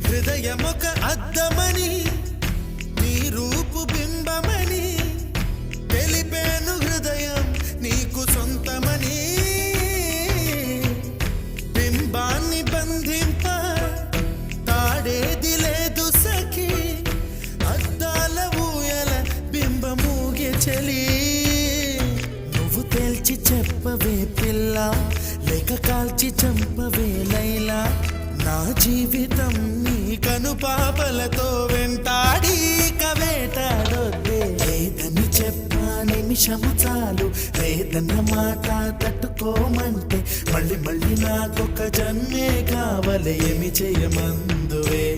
హృదయమొక అద్దమని నీ రూపు బింబమని తెలిపేను హృదయం నీకు సొంతమని బింబాన్ని బంధింప తాడేది లేదు సఖి అద్దాల ఊయల బింబమూగే చలి నువ్వు తేల్చి చెప్పవే పిల్ల లేక కాల్చి చంపవే లైలా నా జీవితం నీ కనుపాపలతో వెంటాడి కవేటాడొద్దే లేదని చెప్పా నిమిషము చాలు లేదన్న మాట తట్టుకోమంటే మళ్ళీ మళ్ళీ నాకొక జన్మే కావాలి ఏమి చేయమందువే